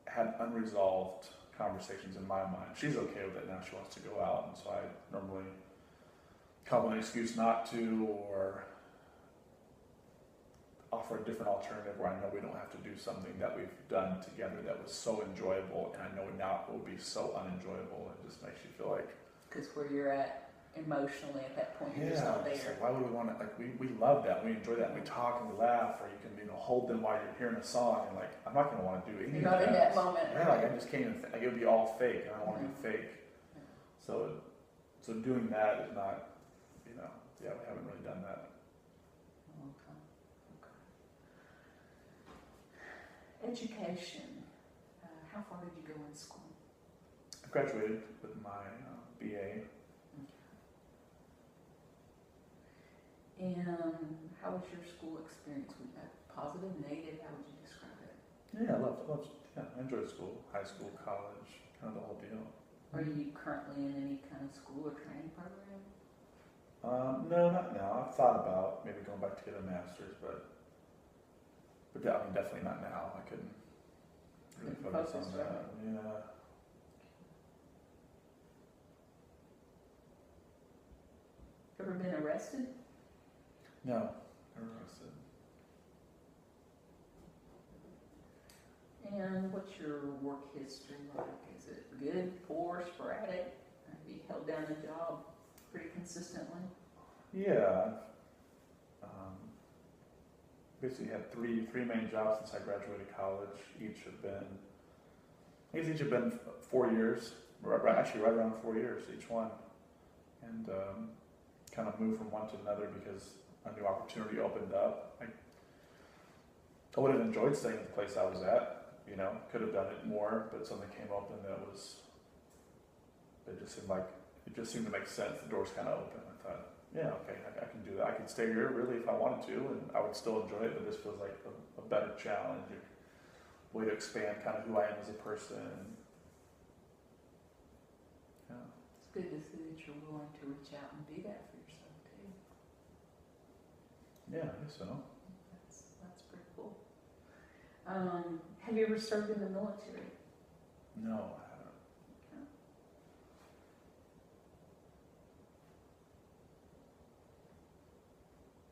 had unresolved conversations in my mind. She's okay with it now. She wants to go out, and so I normally come with an excuse not to, or offer a different alternative where I know we don't have to do something that we've done together that was so enjoyable, and I know now it will be so unenjoyable. It just makes you feel like, Because where you're at emotionally at that point, you're just yeah, not there. it's like, why would we want to, like, we love that, we enjoy that, we talk and we laugh, or you can, hold them while you're hearing a song, and like, I'm not going to want to do any You're of not in that moment. Yeah, like, I just can't even, like, it would be all fake, and I don't want to be fake. Yeah. So doing that is not, yeah, we haven't really done that. Okay. Education. How far did you go in school? I graduated with my BA. And how was your school experience? Was that positive, negative? How would you describe it? Yeah, I enjoyed school, high school, college, kind of the whole deal. Are you currently in any kind of school or training program? No, not now. I've thought about maybe going back to get a master's, but I mean, definitely not now. I couldn't really focus on that. Right? Yeah. Ever been arrested? No, never arrested. And what's your work history like? Is it good, poor, sporadic? Have you held down a job pretty consistently? Yeah. Basically had three main jobs since I graduated college. Each have been 4 years. Actually, right around 4 years each one, and kind of moved from one to another because a new opportunity opened up. I would have enjoyed staying at the place I was at. Could have done it more, but something came open that it just seemed to make sense. The doors kind of open. I thought, yeah, okay, I can do that. I could stay here really if I wanted to, and I would still enjoy it, but this feels like a better challenge, a way to expand kind of who I am as a person. Yeah. It's good to see that you're willing to reach out and do that for yourself too. Yeah, I guess so. That's pretty cool. Have you ever served in the military? No, I haven't. Okay.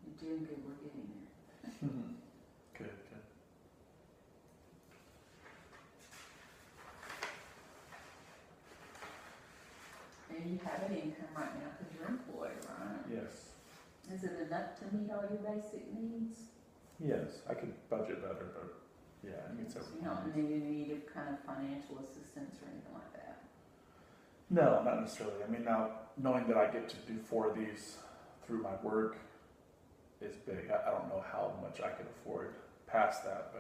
You're doing good. We're getting there. Good. And you have an income right now because you're employed, right? Yes. Is it enough to meet all your basic needs? Yes, I could budget better, but yeah, I mean, So you don't need a kind of financial assistance or anything like that? No, not necessarily. I mean, now, knowing that I get to do 4 of these through my work is big. I don't know how much I could afford past that,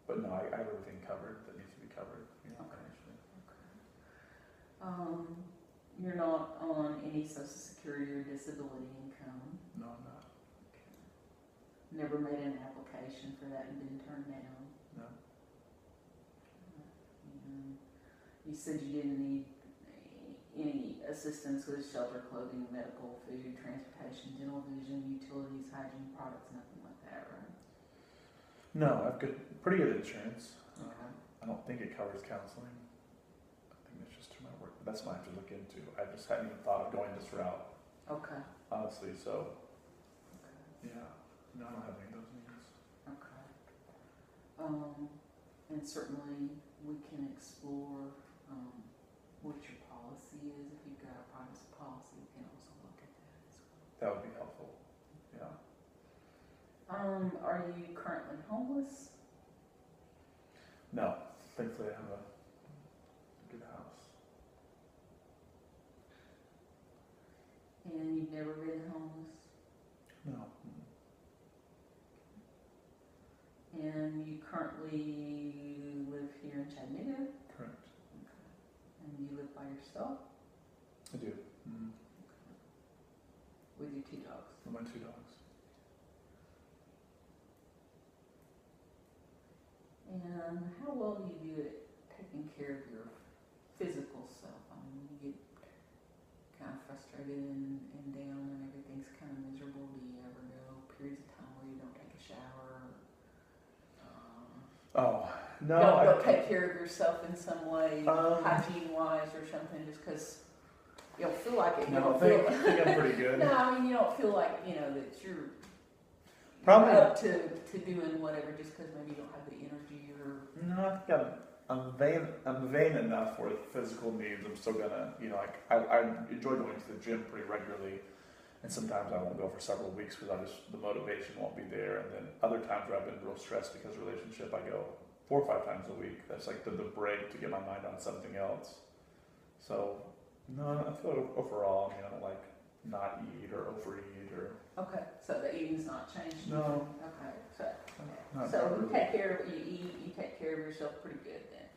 but no, I have everything covered that needs to be covered, financially. You're not on any Social Security or disability income? No, I'm not. Never made an application for that and been turned down? No. You said you didn't need any assistance with shelter, clothing, medical, food, transportation, dental vision, utilities, hygiene products, nothing like that, right? No, I've pretty good insurance. Okay. I don't think it covers counseling. I think it's just through my work, but that's something I have to look into. I just hadn't even thought of going this route, Okay. honestly, so, Okay. yeah. No, I don't have any of those needs. Okay. And certainly we can explore what your policy is. If you've got a privacy policy, we can also look at that as well. That would be helpful, yeah. Are you currently homeless? No, thankfully I have a good house. And you've never been homeless? No. And you currently live here in Chattanooga? Correct. Okay. And you live by yourself? I do. Mm-hmm. With your 2 dogs? With my 2 dogs. And how well do you do at taking care of your physical self? I mean, you get kind of frustrated and down and everything's kind of miserable. Do you ever go periods of time where you don't take a shower? Oh, no. Don't take care of yourself in some way, hygiene-wise or something, just because you don't feel like it. You No, don't I feel. think I'm pretty good. No, I mean you don't feel like that you're Probably up to doing whatever just because maybe you don't have the energy or. No, I think I'm vain enough with physical needs. I'm still gonna, I enjoy going to the gym pretty regularly, and sometimes I won't go for several weeks because the motivation won't be there. And then other times where I've been real stressed because of relationship, I go 4 or 5 times a week. That's like the break to get my mind on something else. So no, I feel like overall, I don't like not eat or overeat or. Okay, so the eating's not changed? No. Okay, Not so you really. take care of what you eat, you take care of yourself pretty good then?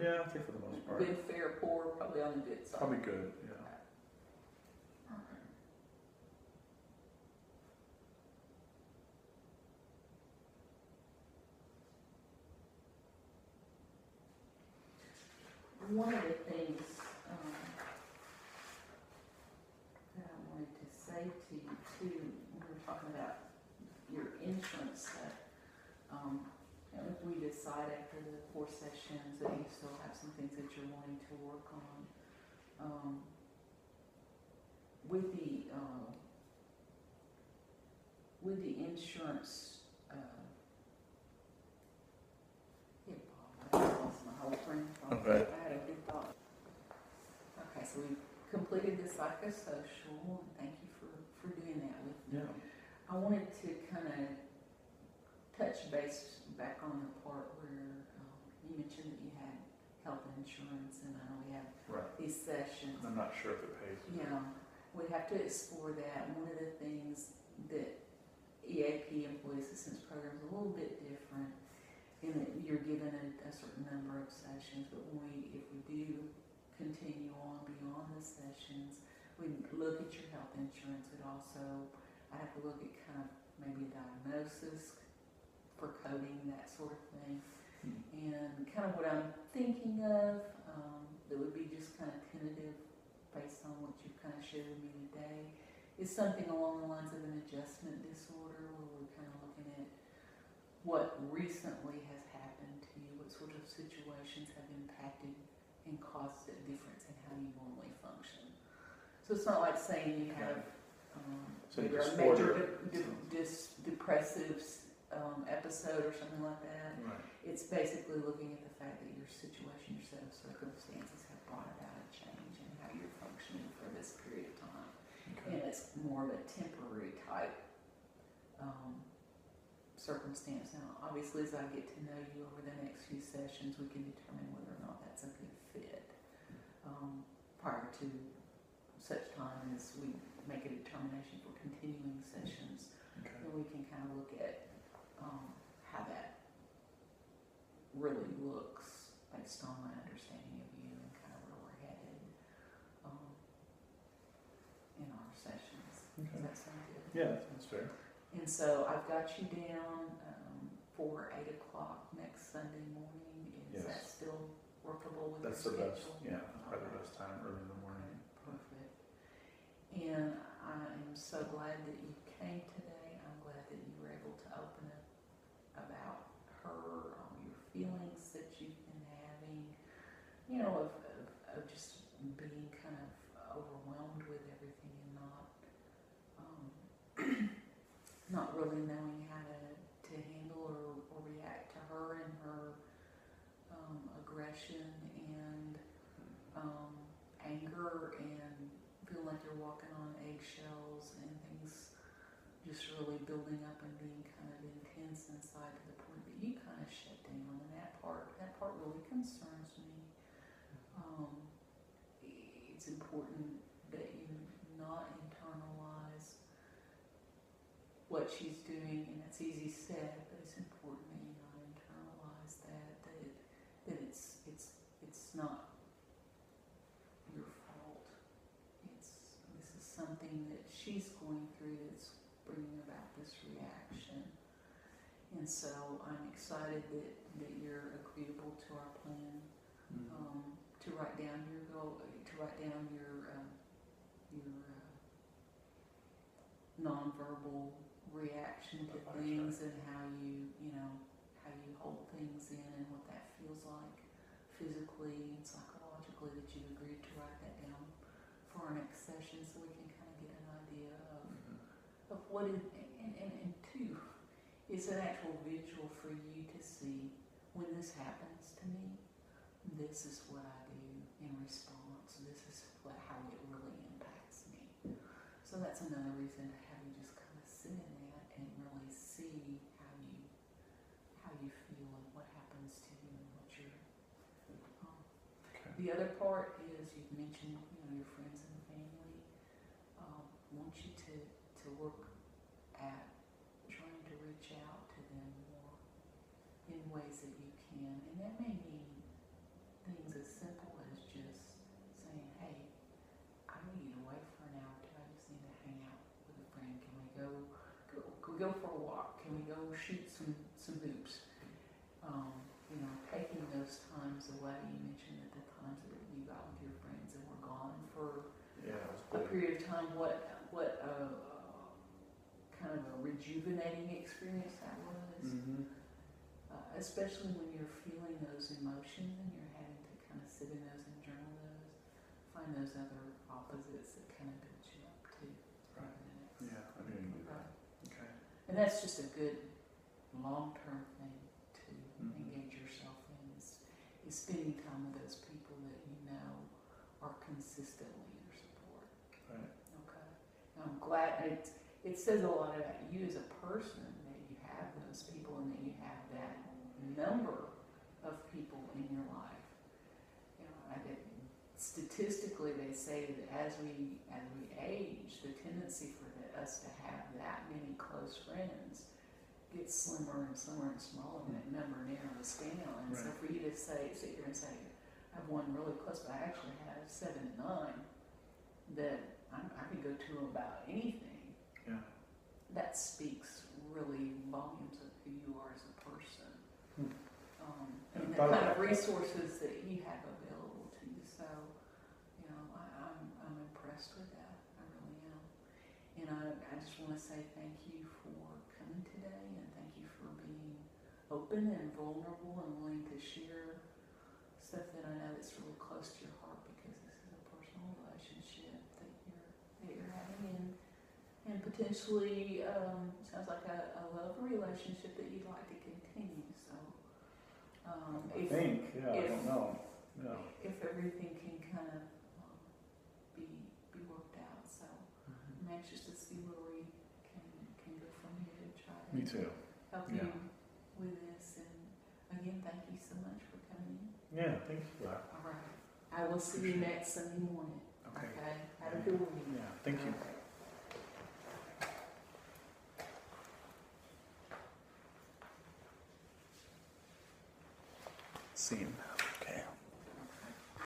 Yeah, I think for the most part. Good, fair, poor, probably on the good side? Probably good, yeah. One of the things that I wanted to say to you too, when we were talking about your insurance stuff, if we decide after the 4 sessions that you still have some things that you're wanting to work on, with the insurance, I lost my whole train of thought. Okay. I had a good thought. Okay, so we completed the psychosocial. Thank you for doing that with me. Yeah. I wanted to kind of touch base back on the part where you mentioned that you had health insurance, and I know we have these sessions. I'm not sure if it pays. Yeah, we have to explore that. One of the things that EAP, Employee Assistance Program, is a little bit different in that you're given a certain number of sessions, but if we do continue on beyond the sessions, we look at your health insurance. I have to look at kind of maybe a diagnosis for coding, that sort of thing. And kind of what I'm thinking of, that would be just kind of tentative based on what you've kind of shared with me today, is something along the lines of an adjustment disorder, where we're kind of looking at what recently has happened to you, what sort of situations have impacted and caused a difference in how you normally function. So it's not like saying you have maybe a major depressive episode or something like that. Right. It's basically looking at the fact that your situation, your set of circumstances have brought about a change in how you're functioning for this period of time. Okay. And it's more of a temporary type circumstance. Now, obviously, as I get to know you over the next few sessions, we can determine whether or not that's a good fit prior to such time as we make a determination for continuing sessions. Okay. And we can kind of look at how that really looks based on my understanding of you and kind of where we're headed in our sessions. Okay. Does that sound good? Yeah, that's fair. And so I've got you down for 8 o'clock next Sunday morning. Is that still workable with That's your the best. schedule? Yeah, probably the best time early in the morning. Perfect. And I am so glad that you came today. I'm glad that you were able to open up about her and feel like you're walking on eggshells and things just really building up and being kind of intense inside to the point that you kind of shut down, and that part really concerns me. It's important that you not internalize what she's doing, and it's easy said, but it's important that you not internalize that it's not your fault. This is something that she's going through that's bringing about this reaction. And so I'm excited that you're agreeable to our plan, to write down your goal, to write down your nonverbal reaction to things and how you hold things in and what that feels like physically and psychologically, that you agreed to write that down for our next session so we can kind of get an idea of what it, and two, it's an actual visual for you to see when this happens to me, this is what I do in response, this is how it really impacts me. So that's another reason to have you just kind of sit in that and really see how you feel and what happens to you and what you're. The other part is you've mentioned your friends and family. Want you to work at trying to reach out to them more in ways that you can, and that may mean things as simple as just saying, hey, I need to wait for an hour or two. I just need to hang out with a friend. Can we go for a walk? Can we go shoot some hoops? Taking those times away. You mentioned that the times that you got with your friends and were gone for a period of time. What kind of a rejuvenating experience that was. Especially when you're feeling those emotions and you're having to kind of sit in those and journal those. Find those other opposites that kind of build you up too. Right. Yeah, I didn't do that. Okay. And that's just a good long-term thing to engage yourself in, is spending time with those people that you know are consistently your support. Right. Okay. And I'm glad it says a lot about you as a person that you have those people and that you have that number of people in your life. I think statistically they say that as we age, the tendency for us to have that many close friends gets slimmer and slimmer and smaller, and that number narrows down. And so for you to sit here and say, I have one really close, but I actually have 7 to 9 that I could go to about anything. Yeah. That speaks really volumes of who you are as a person. And the kind of resources that you have available to you. So, I'm impressed with that. I really am. And I just want to say thank you for coming today, and thank you for being open and vulnerable and willing to share stuff that I know that's really close to your heart, because this is a personal relationship that you're having, and potentially sounds like a love relationship that you'd like to continue. So I don't know. No. If everything can kind of be worked out. So I'm anxious to see where we can go from here to try to Me too. help you with this. And again, thank you so much for coming in. Yeah, thank you. All right. I will see you next Sunday morning. Okay. Have a good week. Yeah, thank you. Scene.